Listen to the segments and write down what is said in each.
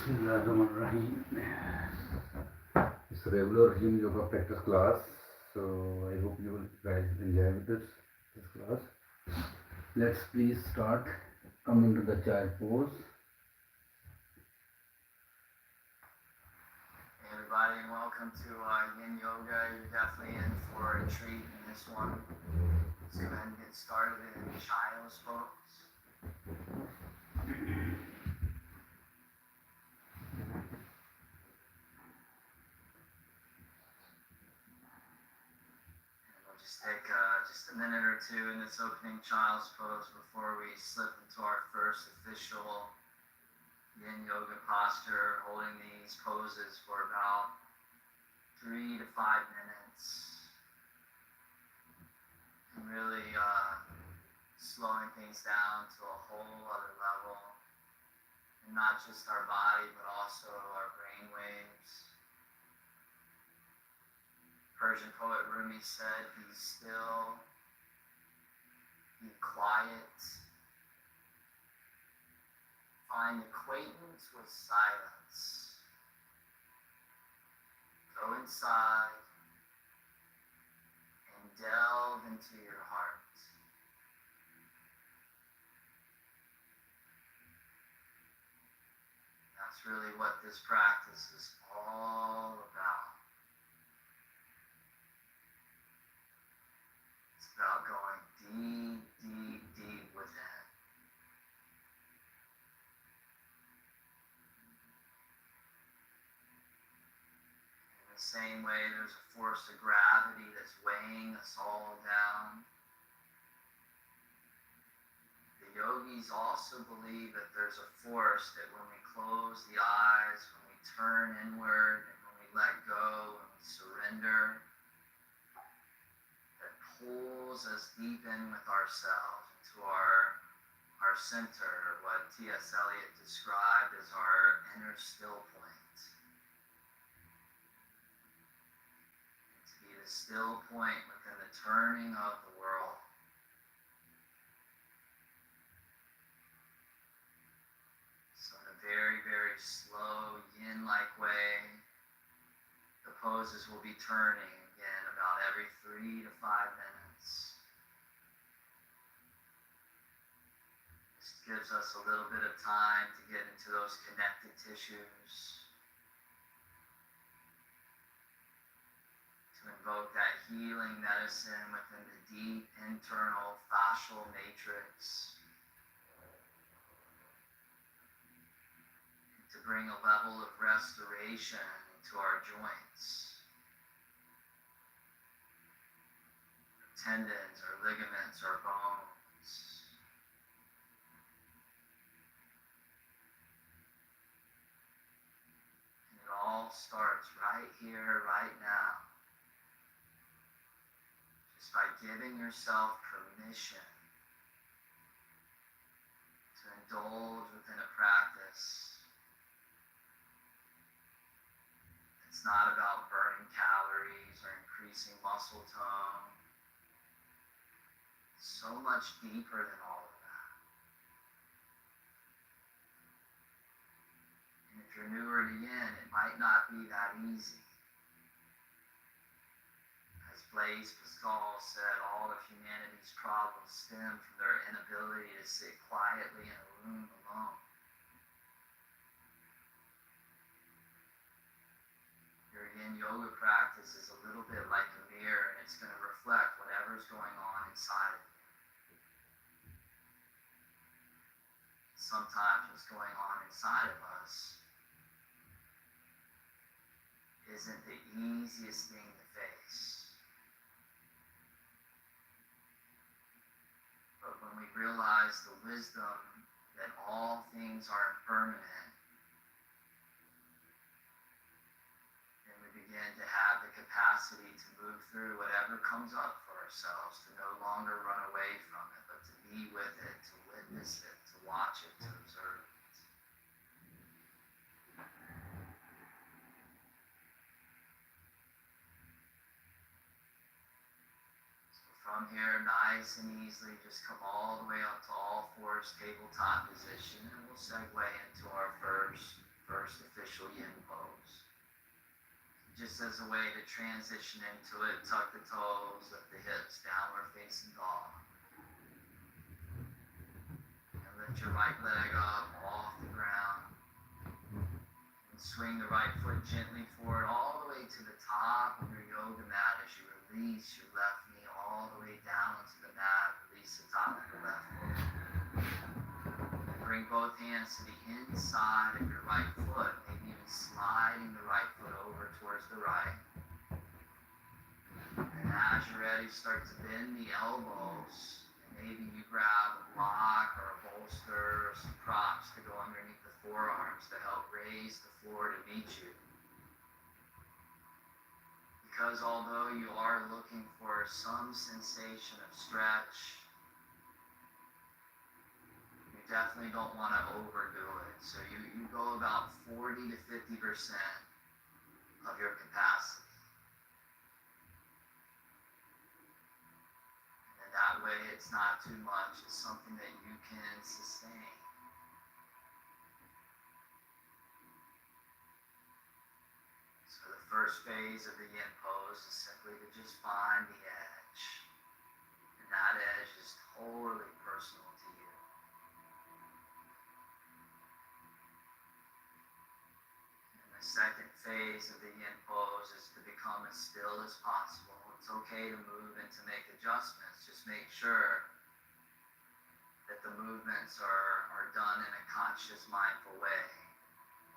Bismillahirrahmanirrahim. It's a regular Yin Yoga practice class, so I hope you will guys enjoy this class. Let's please start. Come into the child pose. Hey everybody, and welcome to Yin Yoga. You're definitely in for a treat in this one. Let's go ahead and get started in child's pose. We'll just take just a minute or two in this opening child's pose before we slip into our first official Yin Yoga posture, holding these poses for about 3 to 5 minutes. And really slowing things down to a whole other level. And not just our body, but also our brain waves. Persian poet Rumi said, "Be still, be quiet, find acquaintance with silence, go inside and delve into your heart." That's really what this practice is all about. It's about going deep, deep, deep within. In the same way, there's a force of gravity that's weighing us all down. The yogis also believe that there's a force that when we close the eyes, when we turn inward, and when we let go and we surrender, that pulls us deep in with ourselves into our center, what T.S. Eliot described as our inner still point. And to be the still point within the turning of the world. So in a very, very slow, yin-like way, the poses will be turning again about every 3 to 5 minutes. This gives us a little bit of time to get into those connected tissues, to invoke that healing medicine within the deep internal fascial matrix, to bring a level of restoration into our joints, our tendons, our ligaments, our bones. And it all starts right here, right now, just by giving yourself permission to indulge within a practice. It's not about burning calories or increasing muscle tone. It's so much deeper than all of that. And if you're newer to Yin, it might not be that easy. As Blaise Pascal said, all of humanity's problems stem from their inability to sit quietly in a room alone. Your Yin Yoga practice is a little bit like a mirror, and it's going to reflect whatever's going on inside of you. Sometimes what's going on inside of us isn't the easiest thing to face. But when we realize the wisdom that all things are impermanent, then we begin to have the capacity to move through whatever comes up for ourselves, to no longer run away from it, but to be with it, to witness it, to watch it, to observe it. From here, nice and easily, just come all the way up to all fours, tabletop position, and we'll segue into our first first official yin pose. Just as a way to transition into it, tuck the toes, lift the hips, downward facing dog. And lift your right leg up off the ground. And swing the right foot gently forward all the way to the top of your yoga mat as you release your left knee all the way down to the mat. Release the top of your left foot. And bring both hands to the inside of your right foot, maybe even sliding the right foot over towards the right. And as you're ready, start to bend the elbows. And maybe you grab a block or a bolster or some props to go underneath the forearms to help raise the floor to meet you. Because although you are looking for some sensation of stretch, you definitely don't want to overdo it. So you go about 40 to 50% of your capacity. And that way it's not too much. It's something that you can sustain. So the first phase of the yin pose is simply to just find the edge. And that edge is totally personal to you. And the second phase of the yin pose is to become as still as possible. It's okay to move and to make adjustments. Just make sure that the movements are done in a conscious, mindful way.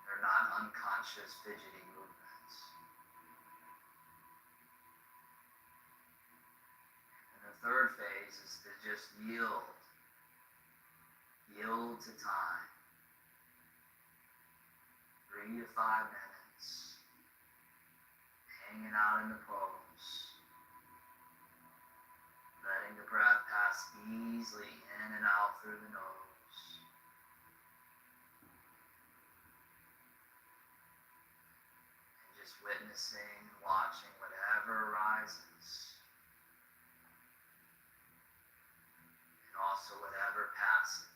They're not unconscious, fidgety movements. And the third phase is to just yield. Yield to time. 3 to 5 minutes. Hanging out in the pose. Letting the breath pass easily in and out through the nose. And just witnessing, watching whatever arises. And also whatever passes.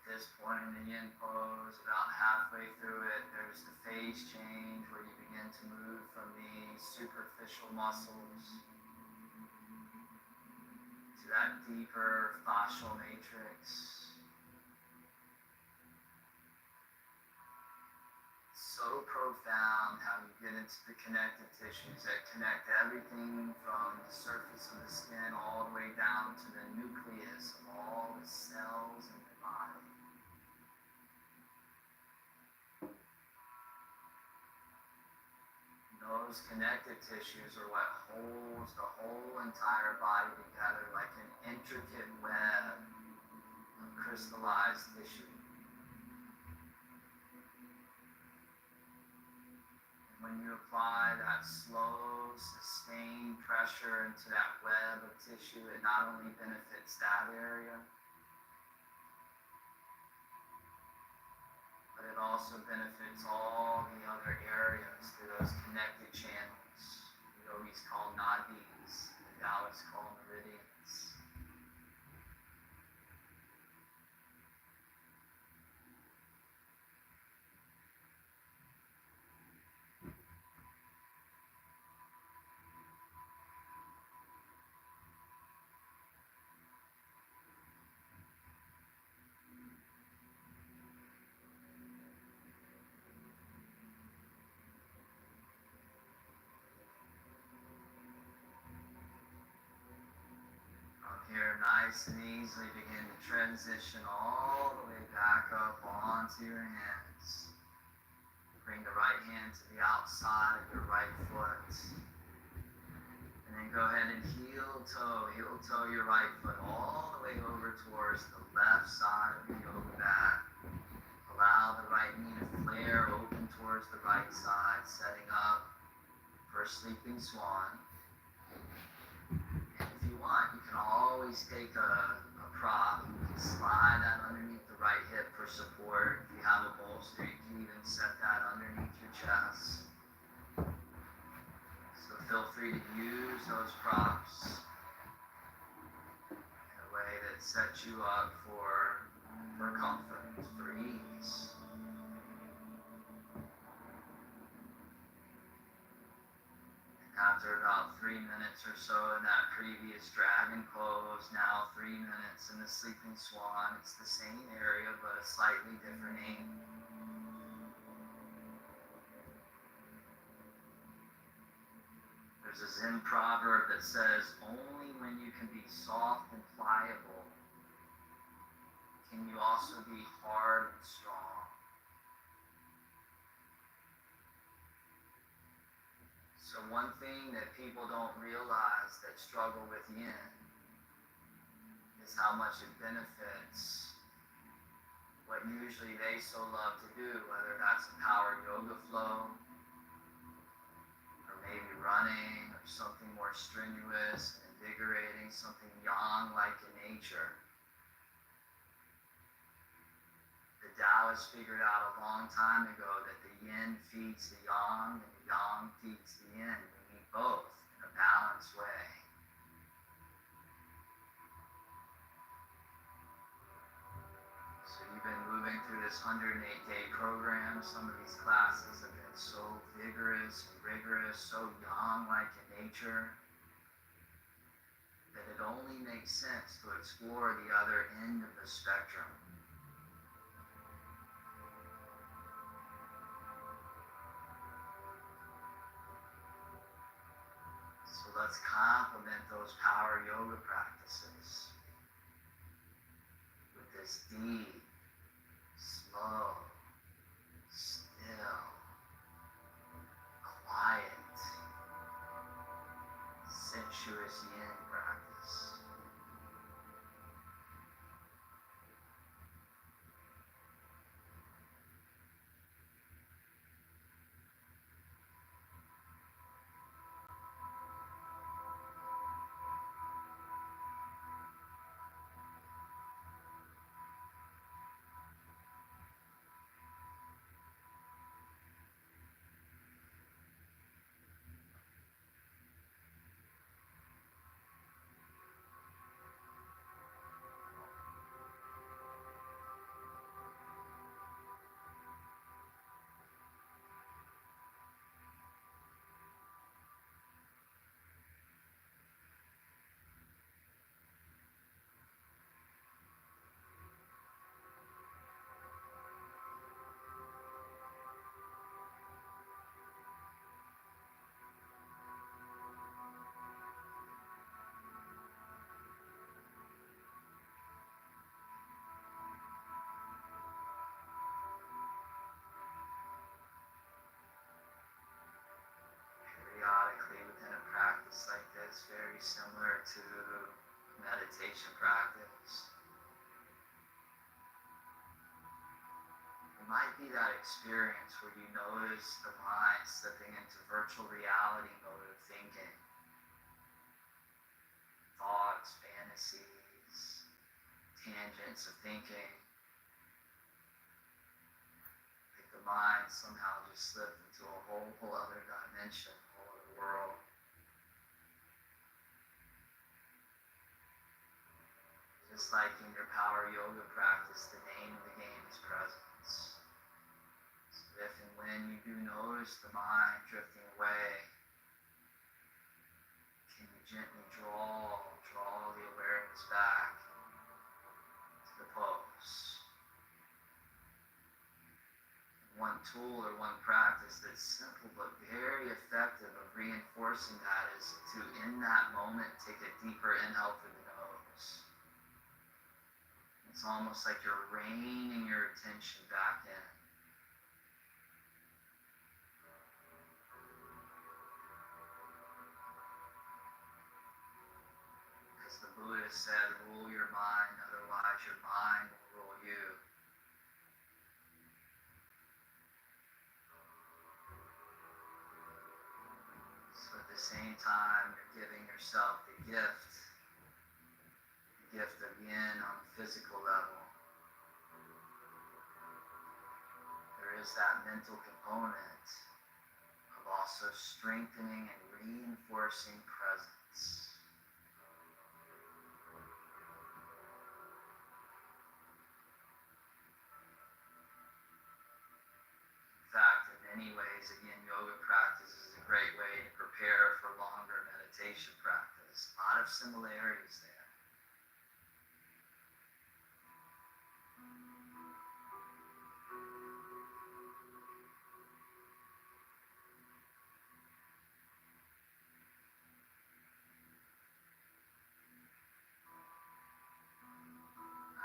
At this point in the yin pose, about halfway through it, there's the phase change where you begin to move from the superficial muscles to that deeper fascial matrix. It's so profound how you get into the connective tissues that connect everything from the surface of the skin all the way down to the nucleus of all the cells in the body. Those connective tissues are what holds the whole entire body together like an intricate web of crystallized tissue. And when you apply that slow, sustained pressure into that web of tissue, it not only benefits that area, but it also benefits all the other areas through those connected channels. The yogis call nadis, the Taoists call meridians. nice and easily begin to transition all the way back up onto your hands. Bring the right hand to the outside of your right foot. And then go ahead and heel toe your right foot all the way over towards the left side of your yoga mat. Allow the right knee to flare open towards the right side, setting up for sleeping swan. And if you want, you can always take a prop. You can slide that underneath the right hip for support. If you have a bolster, you can even set that underneath your chest. So feel free to use those props in a way that sets you up for comfort, for ease. After about 3 minutes or so in that previous dragon pose, now 3 minutes in the sleeping swan. It's the same area but a slightly different aim. There's a Zen proverb that says, only when you can be soft and pliable can you also be hard and strong. So one thing that people don't realize that struggle with yin is how much it benefits what usually they so love to do, whether that's a power yoga flow, or maybe running, or something more strenuous and invigorating, something yang-like in nature. The Taoists figured out a long time ago that the yin feeds the yang, and the yang feeds the yin. We need both in a balanced way. So you've been moving through this 108-day program. Some of these classes have been so vigorous and rigorous, so yang-like in nature, that it only makes sense to explore the other end of the spectrum. So let's complement those power yoga practices with this deep, slow, still, quiet, sensuous yin practice. Periodically within a practice like this, very similar to meditation practice, it might be that experience where you notice the mind slipping into virtual reality mode of thinking, thoughts, fantasies, tangents of thinking. Like the mind somehow just slipped into a whole other dimension, whole other world. Just like in your power yoga practice, the name of the game is presence. So if and when you do notice the mind drifting away, can you gently draw the awareness back to the pose? One tool or one practice that's simple but very effective of reinforcing that is to, in that moment, take a deeper inhale through the nose. It's almost like you're reining your attention back in. Because the Buddha said, rule your mind, otherwise your mind will rule you. So at the same time, you're giving yourself the gift of yin on the physical level. There is that mental component of also strengthening and reinforcing presence. In fact, in many ways, again, yoga practice is a great way to prepare for longer meditation practice. A lot of similarities there.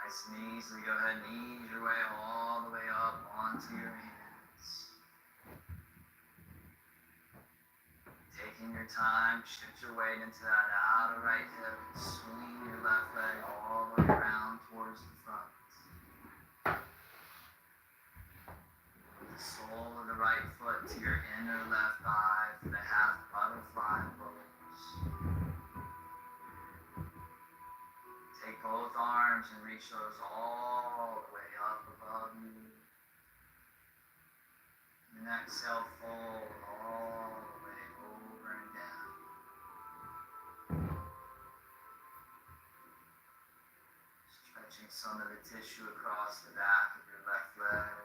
Nice and easily, go ahead and ease your way all the way up onto your hands. Taking your time, shift your weight into that outer right hip, and swing your left leg all the way around towards the front. The sole of the right foot to your inner left thigh for the half butterfly pose. Take both arms and reach those all the way up above you. And exhale, fold all the way over and down. Stretching some of the tissue across the back of your left leg.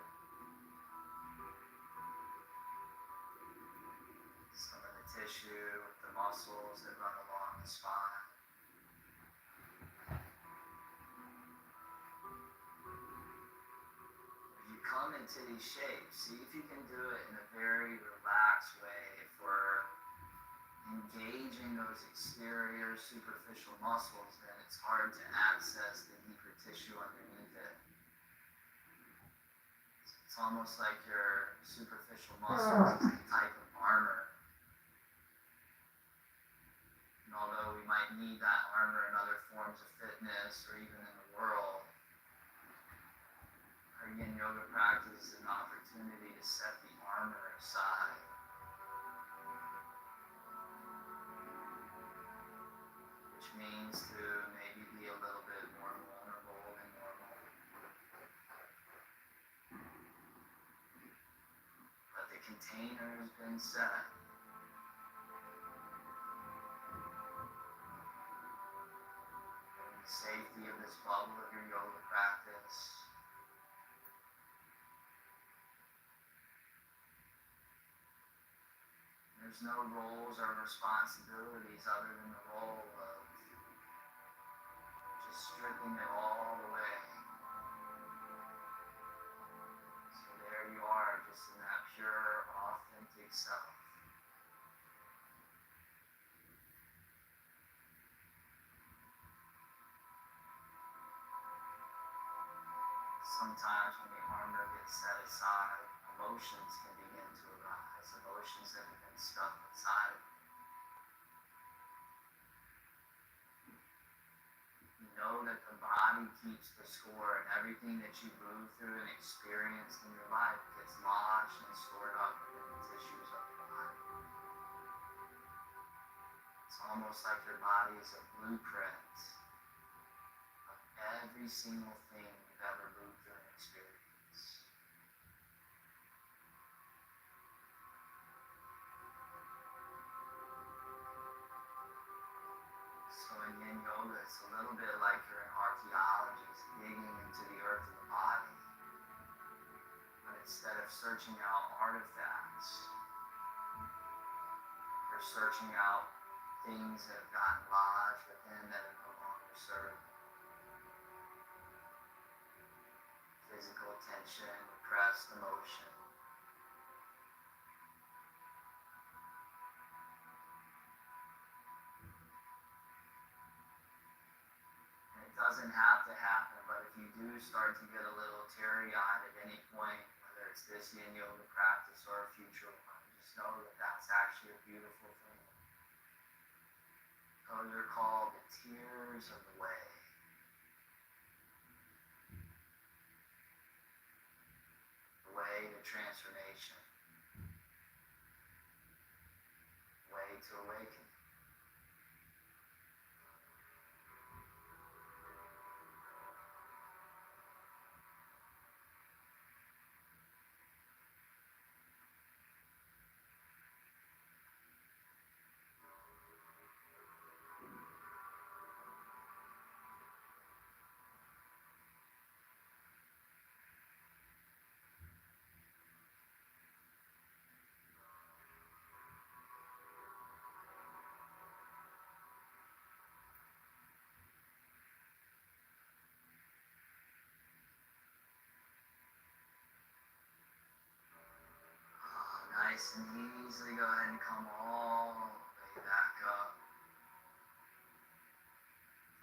Some of the tissue with the muscles that run along the spine. Come into these shapes. See if you can do it in a very relaxed way. If we're engaging those exterior superficial muscles, then it's hard to access the deeper tissue underneath it. It's almost like your superficial muscles is a type of armor. And although we might need that armor in other forms of fitness or even in the world, our Yin Yoga practice is an opportunity to set the armor aside. Which means to maybe be a little bit more vulnerable than normal. But the container has been set. In the safety of this bubble of your yoga practice. There's no roles or responsibilities other than the role of just stripping it all away. So there you are, just in that pure, authentic self. Sometimes when the armor gets set aside, emotions can begin to arise, emotions that have been stuck inside of you. You know that the body keeps the score, and everything that you move through and experienced in your life gets lodged and stored up within the tissues of your body. It's almost like your body is a blueprint of every single thing you've ever moved through and experienced. So in Yin Yoga, it's a little bit like you're an archaeologist digging into the earth of the body. But instead of searching out artifacts, you're searching out things that have gotten lodged within that have no longer served. Physical tension, repressed emotion. And it doesn't have to happen, but if you do start to get a little teary-eyed at any point, whether it's this Yin Yoga practice or a future one, just know that that's actually a beautiful thing. Those are called the tears of the way. The way to transformation. Way to awaken. Nice and easily, go ahead and come all the way back up.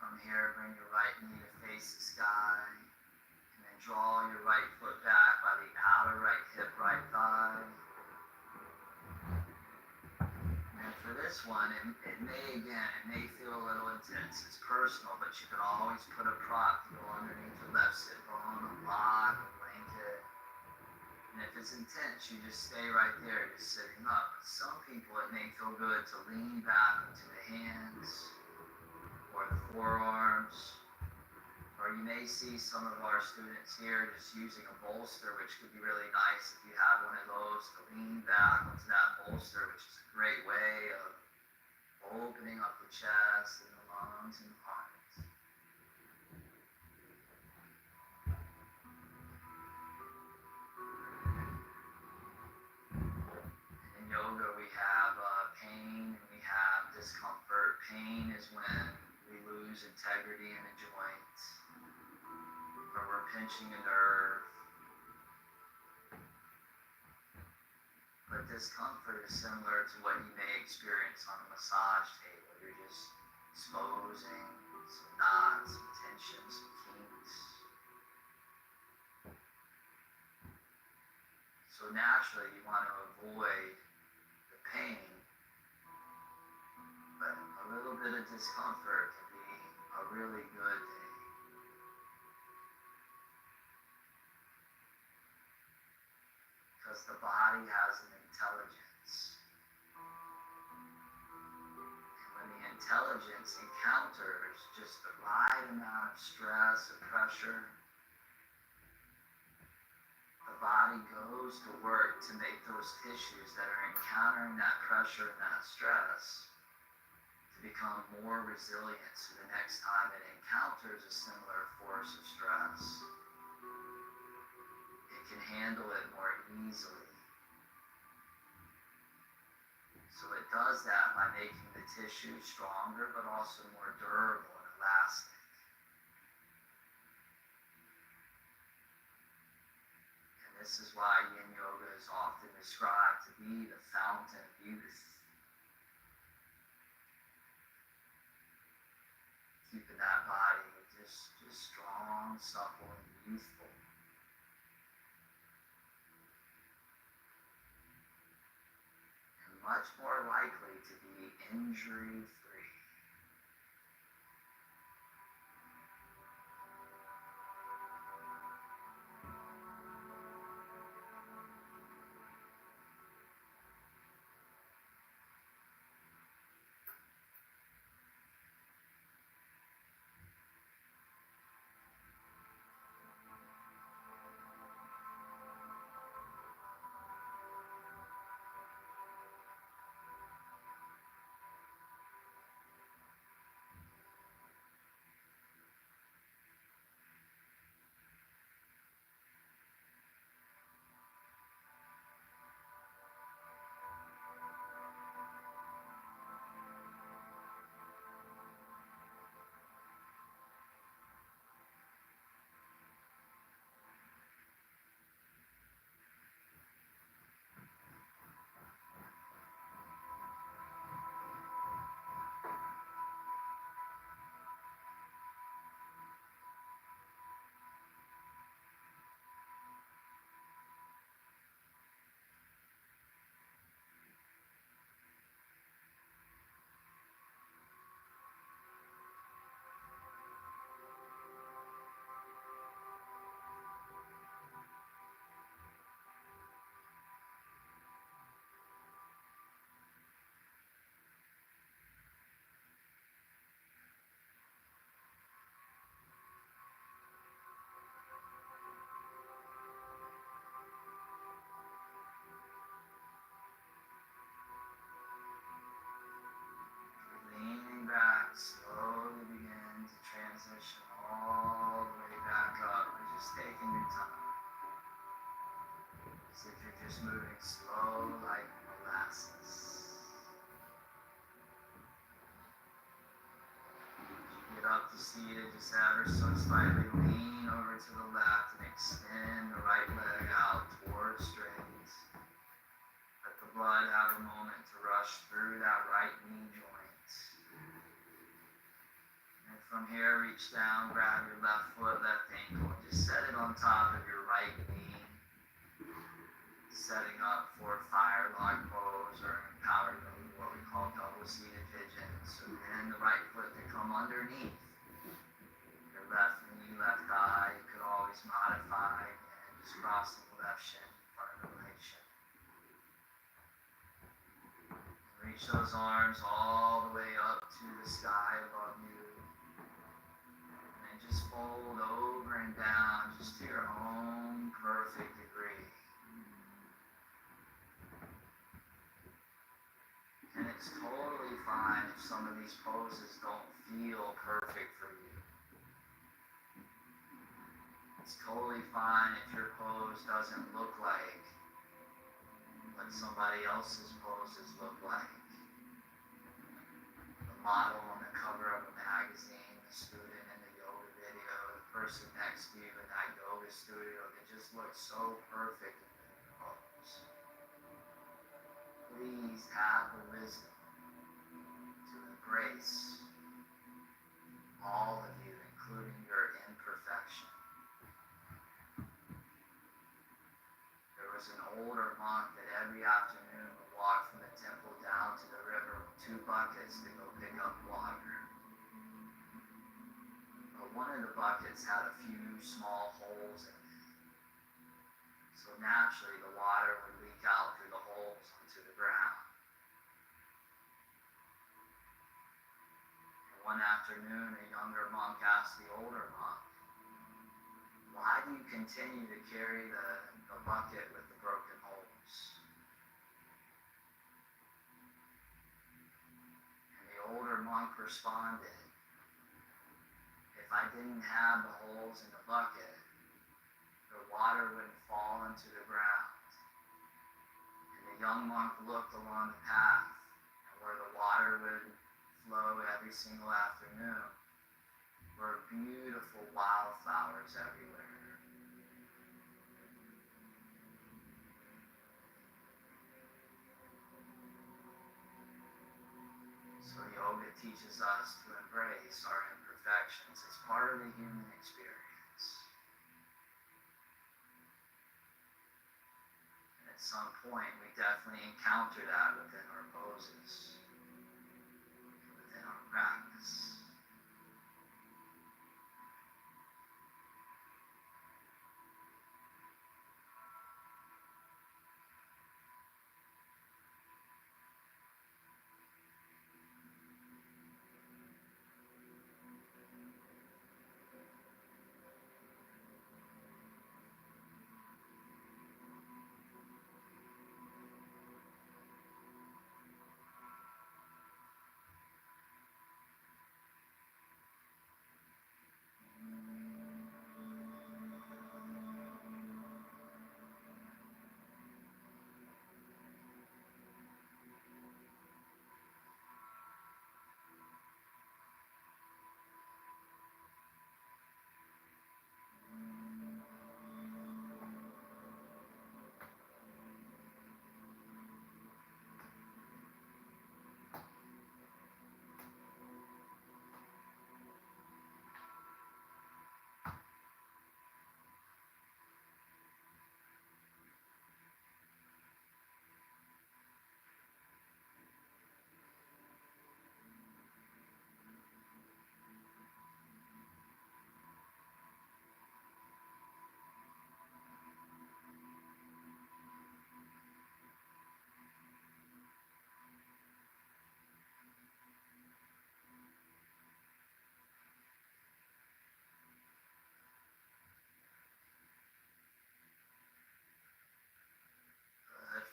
From here, bring your right knee to face the sky, and then draw your right foot back by the outer right hip, right thigh. And for this one, it may feel a little intense. It's personal, but you can always put a prop to go underneath your left sit bone, a block, a blanket. And if it's intense, you just stay right there, just sitting up. But some people, it may feel good to lean back into the hands or the forearms. Or you may see some of our students here just using a bolster, which could be really nice if you have one of those to lean back onto that bolster, which is a great way of opening up the chest and the lungs and the heart. In yoga, we have pain and we have discomfort. Pain is when we lose integrity in a joint, or we're pinching a nerve. But discomfort is similar to what you may experience on a massage table. You're just exposing some knots, some tension, some kinks. So naturally, you want to avoid the pain, but a little bit of discomfort can be a really good thing. Because the body has an intelligence. And when the intelligence encounters just the right amount of stress or pressure, the body goes to work to make those tissues that are encountering that pressure and that stress to become more resilient, so the next time it encounters a similar force of stress, it can handle it more easily. So it does that by making the tissue stronger, but also more durable and elastic. This is why Yin Yoga is often described to be the fountain of youth. Keeping that body just strong, supple, and youthful. And much more likely to be injury-free. slowly begin to transition all the way back up. You're just taking your time. As if you're just moving slow like molasses. Get up to seated, just ever so slightly lean over to the left and extend the right leg out towards straight. Let the blood have a moment to rush through that right knee joint. And from here, reach down, grab your left foot, left ankle, and just set it on top of your right knee. Setting up for fire log pose or power yoga, what we call double seated pigeon. So then the right foot to come underneath your left knee, left thigh. You could always modify and just crossing the left shin in front of the right shin. Reach those arms all the way up to the sky above you. And then just fold over and down just to your own perfect degree. And it's totally fine if some of these poses don't feel perfect for you. It's totally fine if your pose doesn't look like what somebody else's poses look like. The model on the cover of a magazine, the student in the yoga video, the person next to you in that yoga studio, they just look so perfect in their pose. Please have the wisdom to embrace all of you, including your imperfection. There was an older monk that every afternoon would walk from the temple down to the river with 2 buckets to go pick up water. But one of the buckets had a few small holes in it. So naturally the water would leak out through the holes onto the ground. And one afternoon, a younger monk asked the older monk, "Why do you continue to carry the bucket with the broken holes?" And the older monk responded, "If I didn't have the holes in the bucket, the water wouldn't fall into the ground." And the young monk looked along the path, and where the water would flow every single afternoon were beautiful wildflowers everywhere. So yoga teaches us to embrace our imperfections as part of the human experience. And at some point, we definitely encounter that within our poses, within our practice.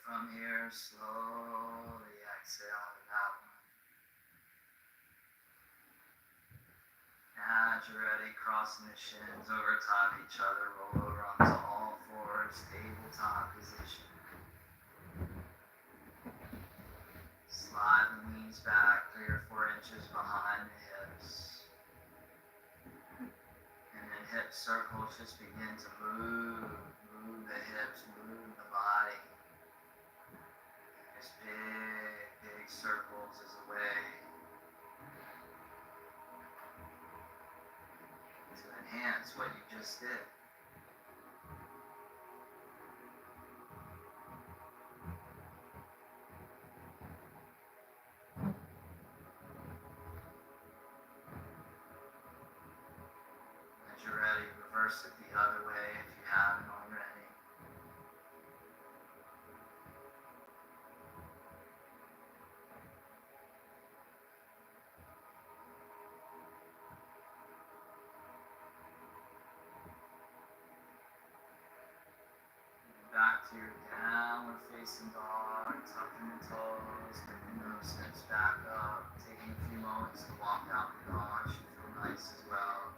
From here, slowly exhale to that one. crossing the shins over top of each other, roll over onto all fours, tabletop position. Slide the knees back 3 or 4 inches behind the hips. And then hip circles just begin to move the hips, move the body. Just big circles as a way to enhance what you just did. As you're ready, reverse it the other way if you haven't already. Back to your downward facing dog, tucking the toes, picking those hips back up, taking a few moments to walk out the dog, should feel nice as well.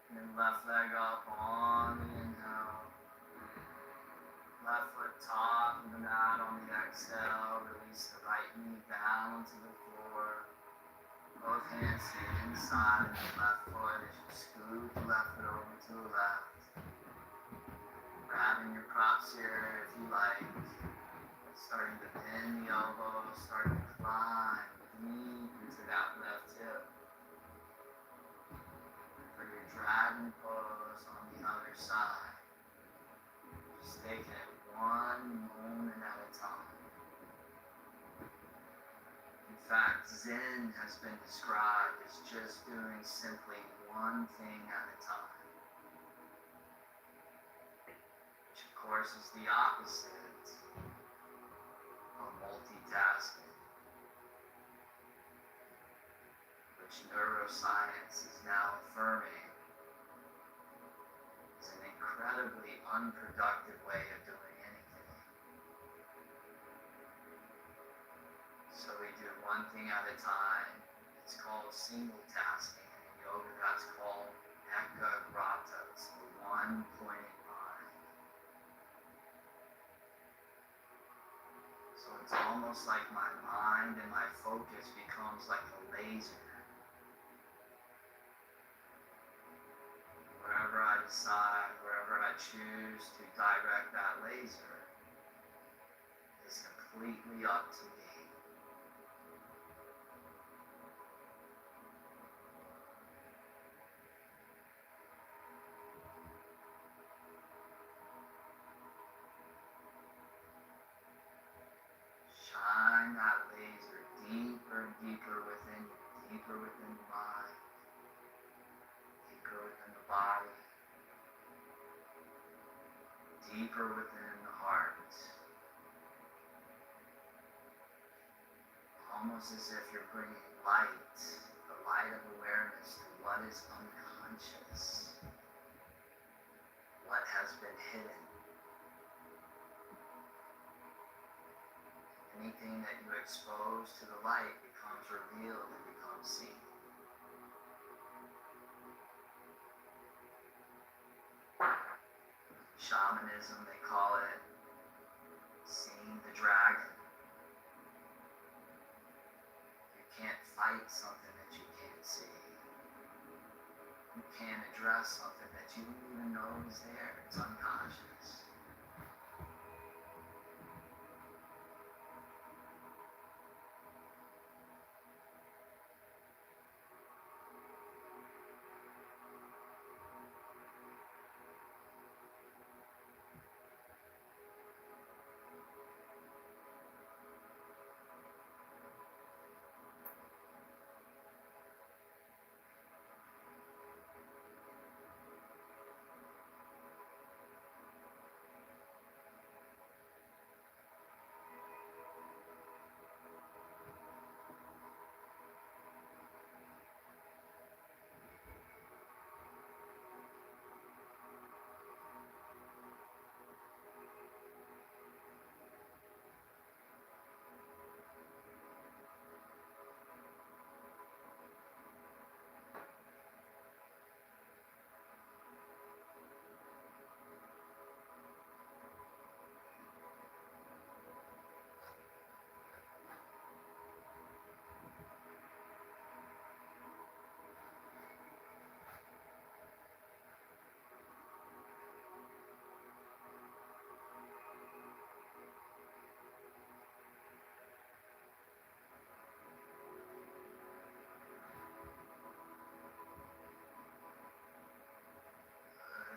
And then left leg up on the inhale, left foot top of the mat on the exhale, release the right knee down to the floor. Both hands to the inside of the left foot as you scoot the left foot over to the left. Grabbing your props here if you like. Starting to bend the elbows, starting to climb deep into that left hip. For your dragon pose on the other side. Just taking it one moment at a time. In fact, Zen has been described as just doing simply one thing at a time. Which of course is the opposite of multitasking. Which neuroscience is now affirming is an incredibly unproductive way of doing anything. So we do one thing at a time. It's called single tasking. And in yoga, that's called ekagrata. It's the one pointed mind. So it's almost like my mind and my focus becomes like a laser. Wherever I decide, wherever I choose to direct that laser is completely up to me. Shine that laser deeper and deeper within you, deeper within the mind, deeper within the body, deeper within the heart. Almost as if you're bringing light, the light of awareness to what is unconscious, what has been hidden. Anything that you expose to the light becomes revealed and becomes seen. Shamanism, they call it seeing the dragon. You can't fight something that you can't see. You can't address something that you don't even know is there. It's unconscious.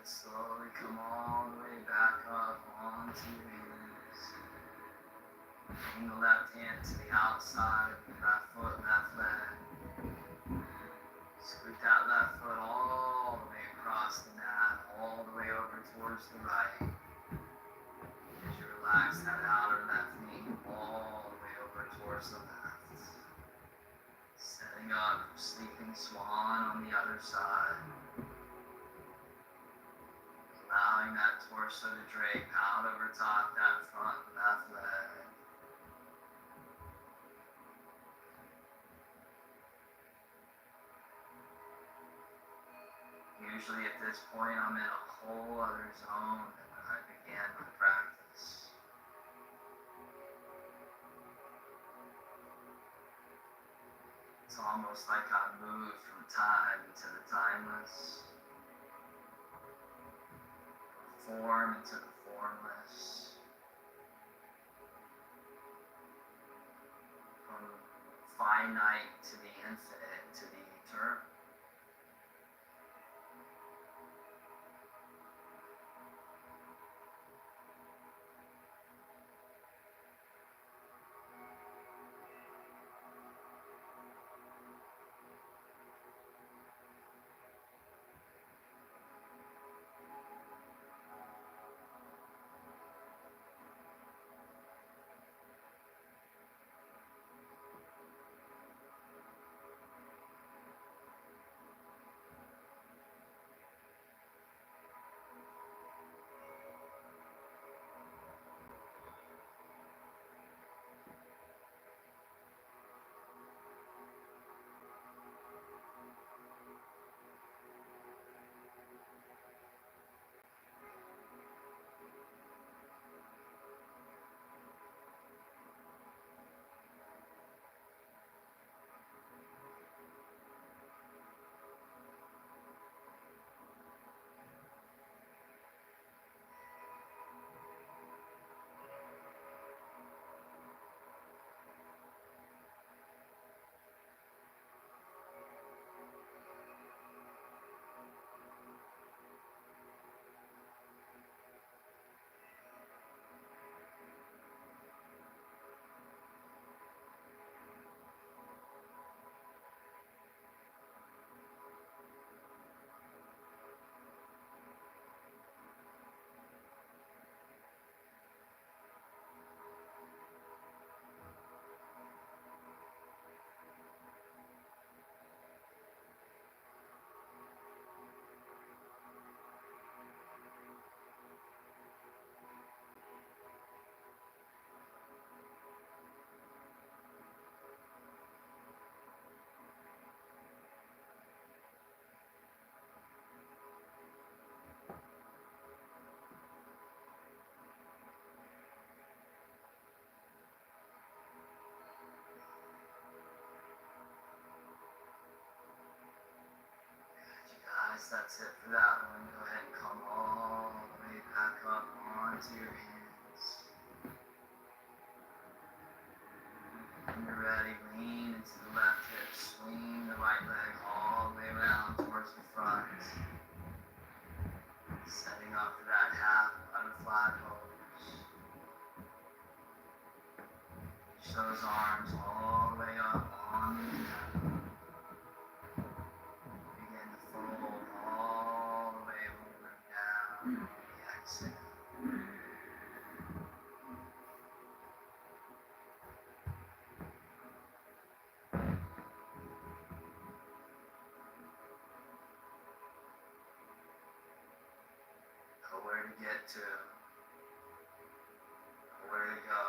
Slowly come all the way back up onto your hands. Bring the left hand to the outside of the left foot, left leg. Scoot that left foot all the way across the mat, all the way over towards the right. As you relax that outer left knee, all the way over towards the left. Setting up sleeping swan on the other side. Allowing that torso to drape out over top that front left leg. Usually at this point I'm in a whole other zone than when I began my practice. It's almost like I moved from time into the timeless. Form into the formless, from finite to the infinite to the eternal. That's it for that one. Go ahead and come all the way back up onto your hands. When you're ready, lean into the left hip, swing the right leg all the way around towards the front. Setting up for that half butterfly pose. Reach those arms all the way up on the mat. Fold all the way over down on the exhale. Nowhere to get to, nowhere to go,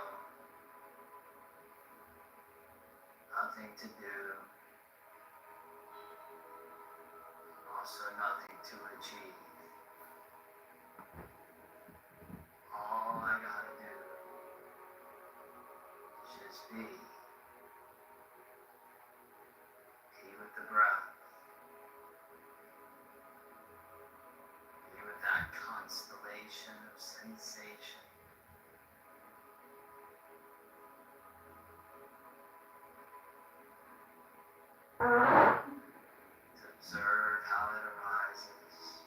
nothing to do. Also nothing to achieve. All I gotta do is just be. Be with the breath. Be with that constellation of sensation. To observe how it arises.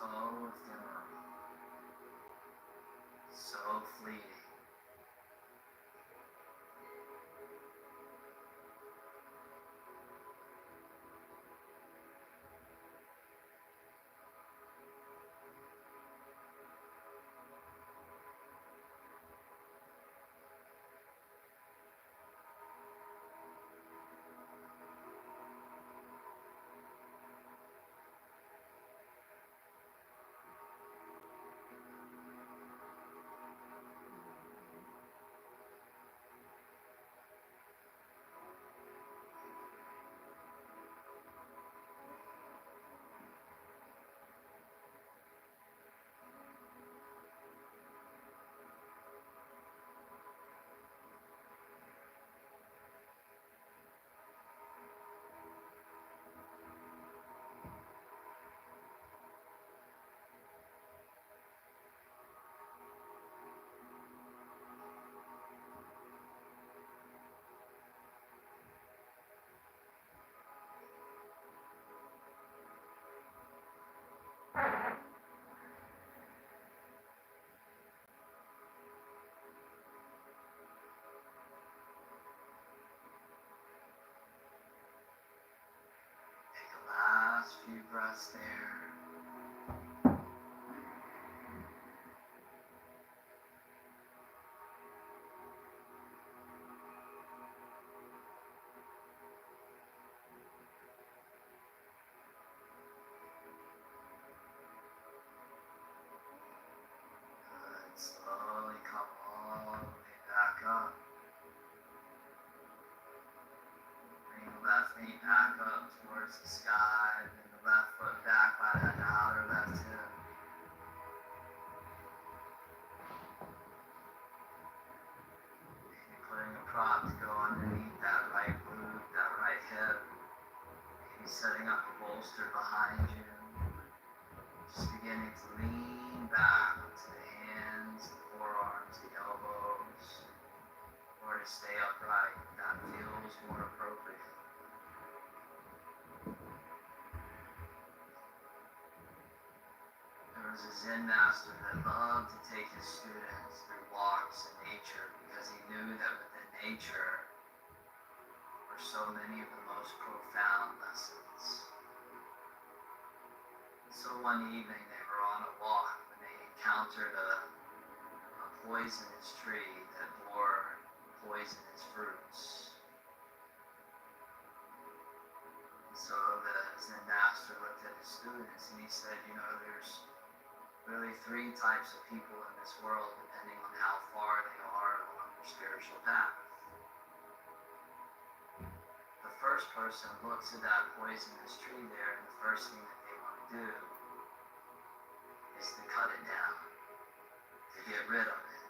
so ephemeral, so fleeting. Take a last few breaths there. Good. Slowly come all the way back up. Bring the left knee back up towards the sky. Bring the left foot back by that outer left hip. Maybe putting a prop to go underneath that right glute, that right hip. Maybe setting up a bolster behind you. Just beginning to lean back to the hands, the forearms, the elbows, or to stay upright. That feels more appropriate. There was a Zen master that loved to take his students through walks in nature because he knew that within nature were so many of the most profound lessons. So one evening they were on a walk when they encountered a poisonous tree that bore poisonous fruits. So the Zen master looked at his students and he said, you know, there's really three types of people in this world depending on how far they are along their spiritual path. The first person looks at that poisonous tree there and the first thing that they want to do is to cut it down, to get rid of it.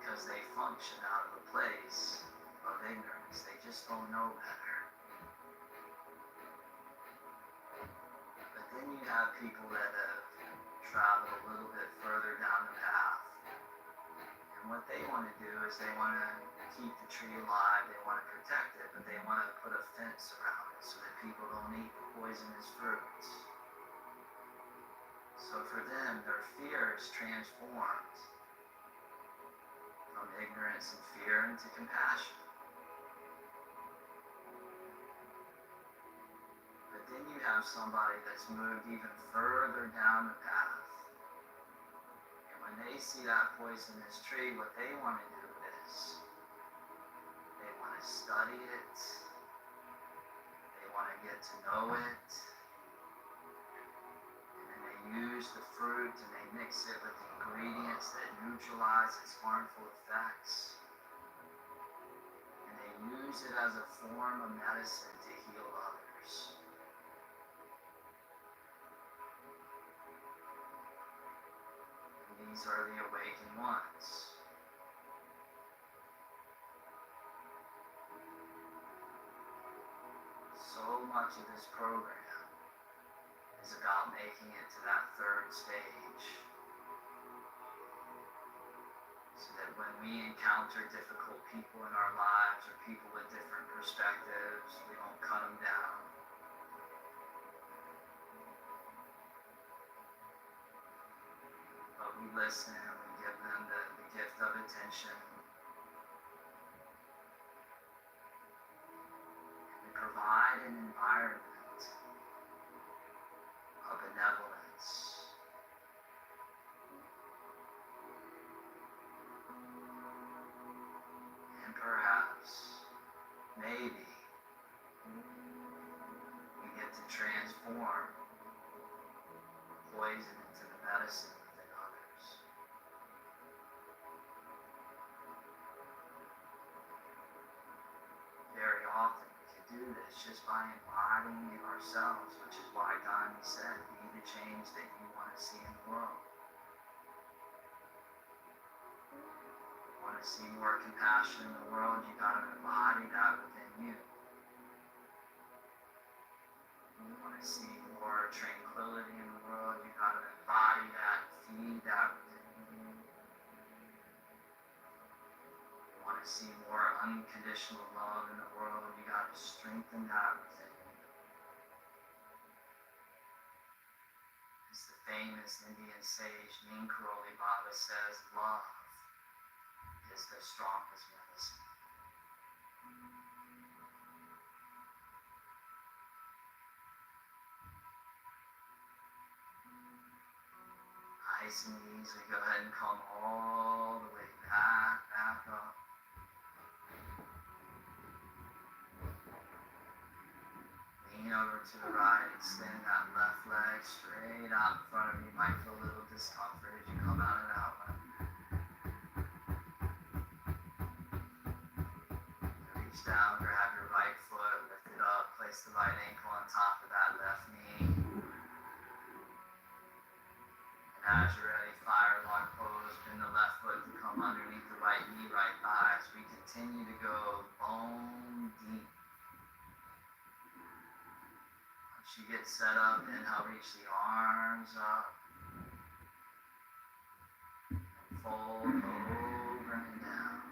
Because they function out of a place of ignorance. They just don't know better. But then you have people that have traveled a little bit further down the path. And what they want to do is they want to keep the tree alive, they want to protect it, but they want to put a fence around it so that people don't eat the poisonous fruits. So for them, their fear is transformed from ignorance and fear into compassion. But then you have somebody that's moved even further down the path. And when they see that poisonous tree, what they want to do is they want to study it, they want to get to know it, and then they use the fruit and they mix it with ingredients that neutralize its harmful effects. And they use it as a form of medicine to heal others. And these are the awakened ones. So much of this program is about making it to that third stage. So that when we encounter difficult people in our lives or people with different perspectives, we don't cut them down. listen, we give them the gift of attention. We provide an environment of benevolence. And perhaps, maybe, we get to transform poison into the medicine within others. Very often we can do this just by embodying it ourselves, which is why Gandhi said, be the change that you want to see in the world. Want to see more compassion in the world, you got to embody that within you. You want to see more tranquility in the world, you got to embody that, feed that within you. You want to see more unconditional love in the world, you got to strengthen that within you. As the famous Indian sage Neem Karoli Baba says, love is the strongest medicine. Nice and easy, go ahead and come all the way back up. Lean over to the right, extend that left leg straight out in front of you. You might feel a little discomfort as you come out of that one. Reach down, grab your right foot, lift it up, place the right ankle on top of that left knee. And as you're ready, fire log pose, bend the left foot to come underneath the right knee, right thigh. As we continue to go bone deep. Once you get set up, inhale, reach the arms up. And fold over and down.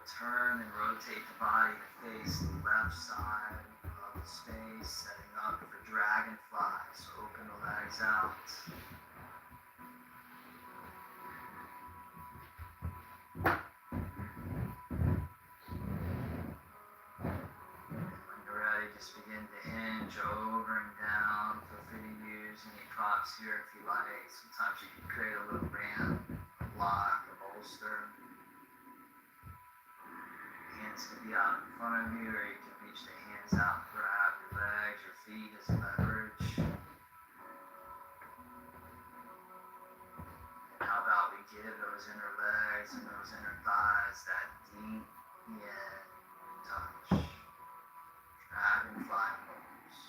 turn and rotate the body to face the left side of the space, setting up for dragonfly. So open the legs out. When you're ready, just begin to hinge over and down. Feel free to use any props here if you like. Sometimes you can create a little ramp, a block, a bolster. Hands can be out in front of you, or you can reach the hands out and grab your legs, your feet as leverage. And how about we give those inner legs and those inner thighs that deep yin touch. Dragonfly pose.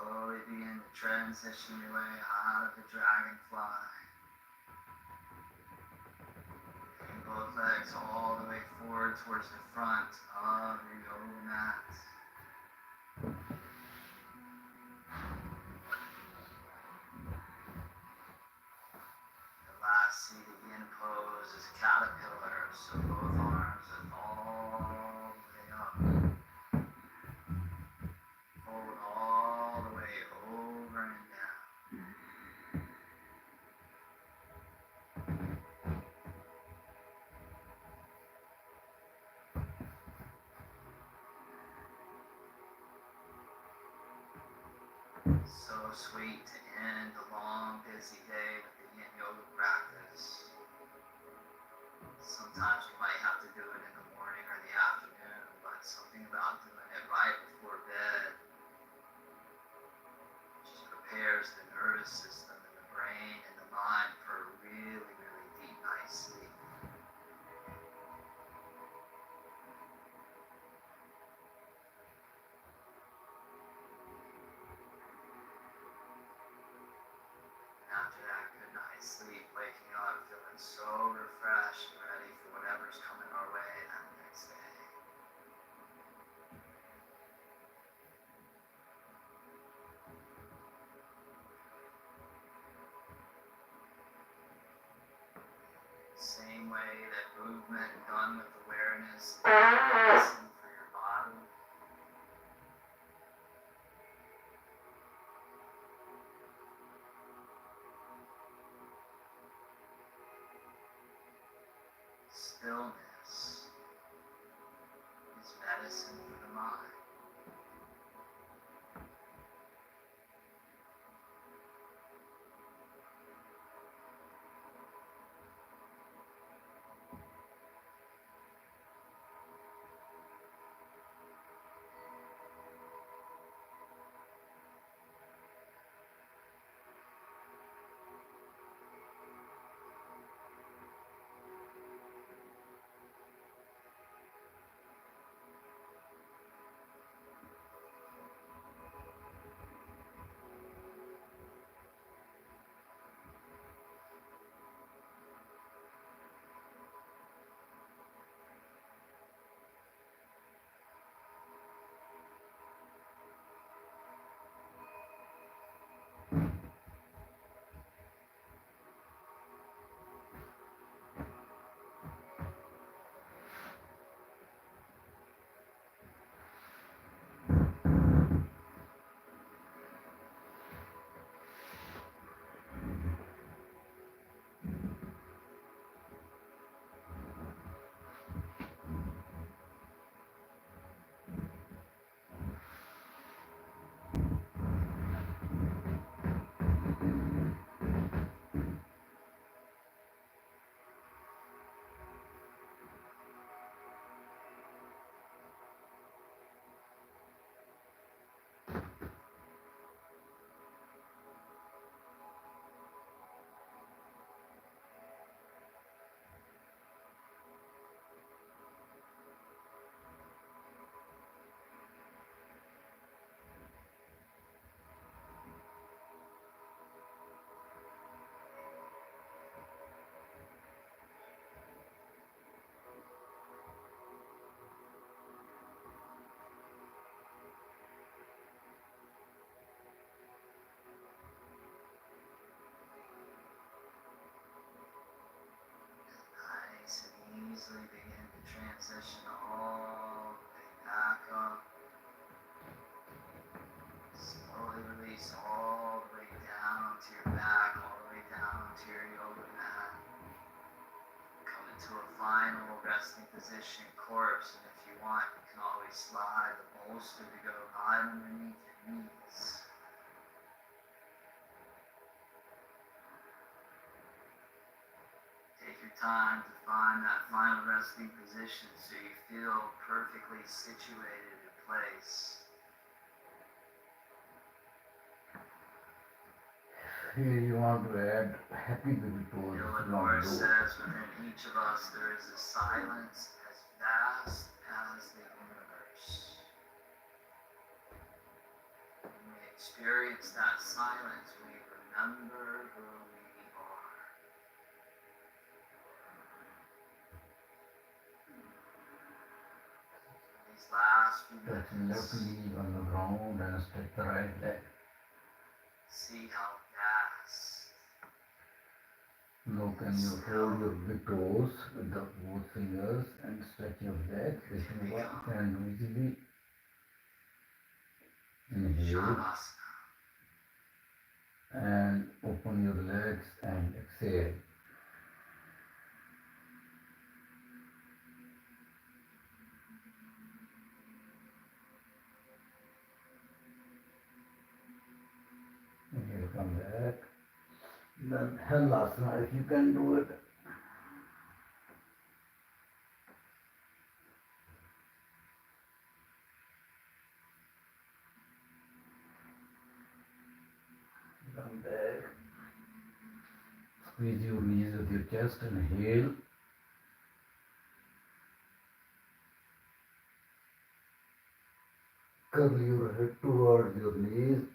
Slowly begin to transition your way out of the dragonfly. Bring both legs all the way forward towards the front of your yoga mat. The last seated yin pose is caterpillar, so both arms are all the way up. Forward all the way over and down. So sweet to end a long, busy day with the Yin Yoga practice. Sometimes we might have to do it in the morning or the afternoon, but something about doing it right before bed just prepares the nervous system and the brain and the mind for a really, really deep night's sleep. After that good night's sleep, waking up feeling so refreshed and ready for whatever's coming our way that next day. Same way that movement done with awareness is medicine for your body. stillness is medicine for the mind. Nice and easily begin to transition all the way back up. Slowly release all the way down to your back, all the way down to your yoga mat. Come into a final resting position, corpse, and if you want, you can always slide the bolster to go right underneath your knees. Take your time to find that final resting position so you feel perfectly situated in place. Here you want to add happy baby pose. Eleanor says within each of us there is a silence as vast as the universe. When we experience that silence, we remember who we are. These last few Touch left minutes, knee on the ground and stretch the right leg. see how vast. Now can you hold your big toes with the both fingers and stretch your legs if you want, and easily inhale Shavasana. and open your legs and exhale. Inhale, come back. Then Hellasana, if you can do it. Come back. Squeeze your knees with your chest, inhale. Curl your head towards your knees.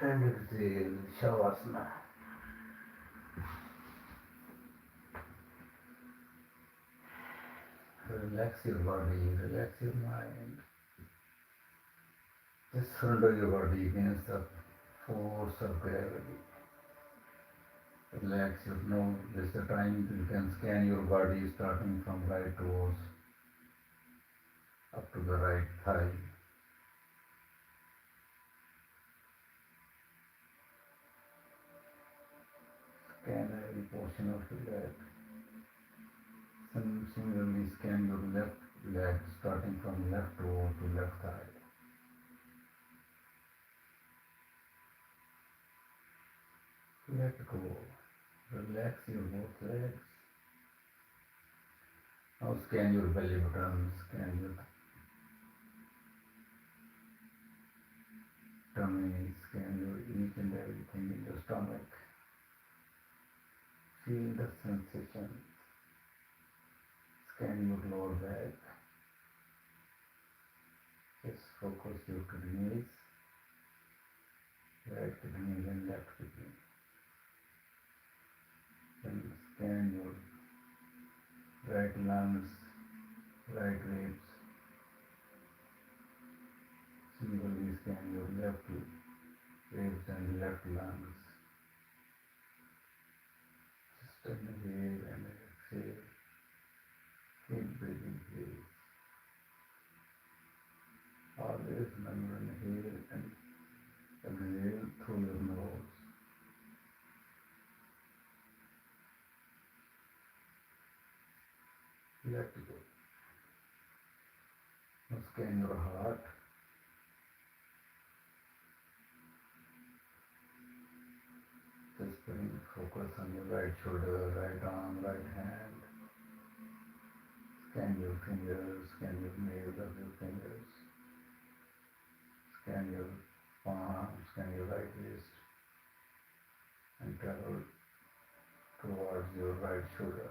And exhale, Shavasana. Relax your body, relax your mind. Just surrender your body against the force of gravity. Relax your nose. This is the time you can scan your body starting from right toes up to the right thigh. Scan every portion of the leg. Similarly, scan your left leg starting from left toe to left thigh. Let go. Relax your both legs. Now scan your belly button, scan your tummy, scan your each and everything in your stomach. Feel the sensation. Scan your lower back. Just focus your kidneys, right kidney and left kidney. Then scan your right lungs, right ribs. Similarly, scan your left ribs and left lungs. Just inhale and exhale. Keep breathing, please. Always remember inhale and exhale through your nose. Let go. Now scan your heart. Just bring focus on your right shoulder, right arm, right hand. Scan your fingers, scan your nails of your fingers. Scan your palm, scan your right wrist. And travel towards your right shoulder.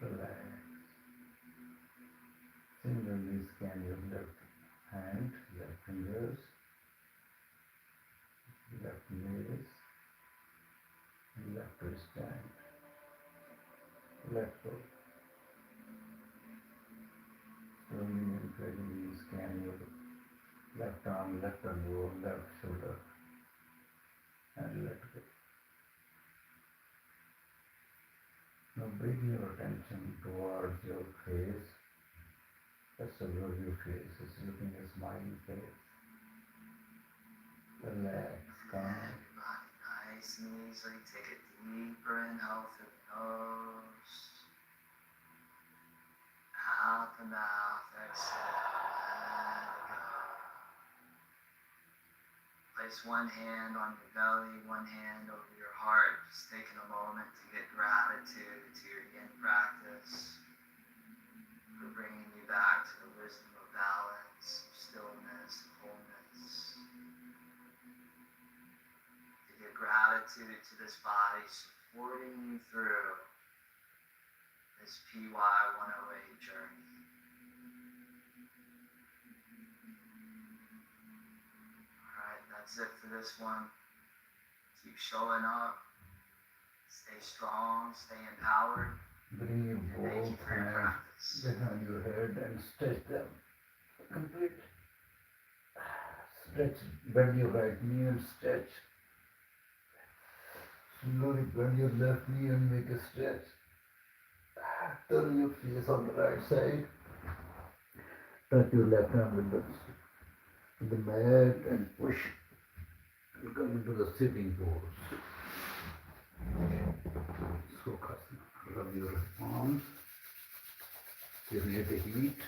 Relax. Similarly, scan your left hand, left fingers, left nails, and left wrist hand. Let go. Slowly and gradually scan your left arm, left elbow, left shoulder, and let go. Now bring your attention towards your face. Let's observe your face. It's looking a smiling face. Relax, calm. Everybody nice and easily. Take a deeper inhale through the nose. Out the mouth, exhale, let it go. Place one hand on your belly, one hand over your heart. Just taking a moment to get gratitude to your yin practice. For bringing you back to the wisdom of balance, of stillness, of wholeness. To give gratitude to this body supporting you through this PY108 journey. Alright, that's it for this one. Keep showing up. Stay strong, stay empowered. Bring your both hands behind your head and stretch them. Complete. Stretch. Bend your right knee and stretch. Slowly bend your left knee and make a stretch. Turn your face on the right side. Touch your left hand with the mat and push. You come into the sitting pose. Sukhasana. Rub your palms. Create a heat.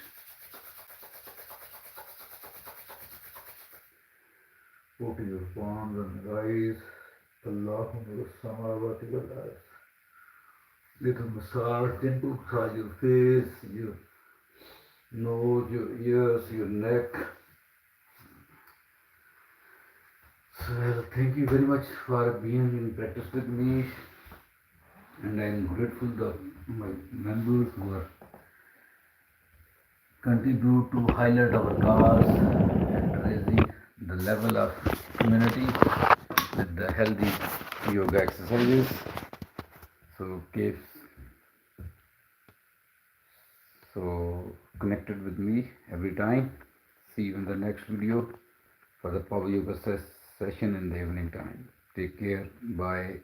Put your palms on the rise. Allahu samawati wal ard. Little massage, gentle massage your face, your nose, your ears, your neck. So thank you very much for being in practice with me, and I am grateful to my members who are continue to highlight our cause and raising the level of community with the healthy yoga exercises. So keep connected with me every time. See you in the next video for the power yoga session in the evening time. Take care. Bye.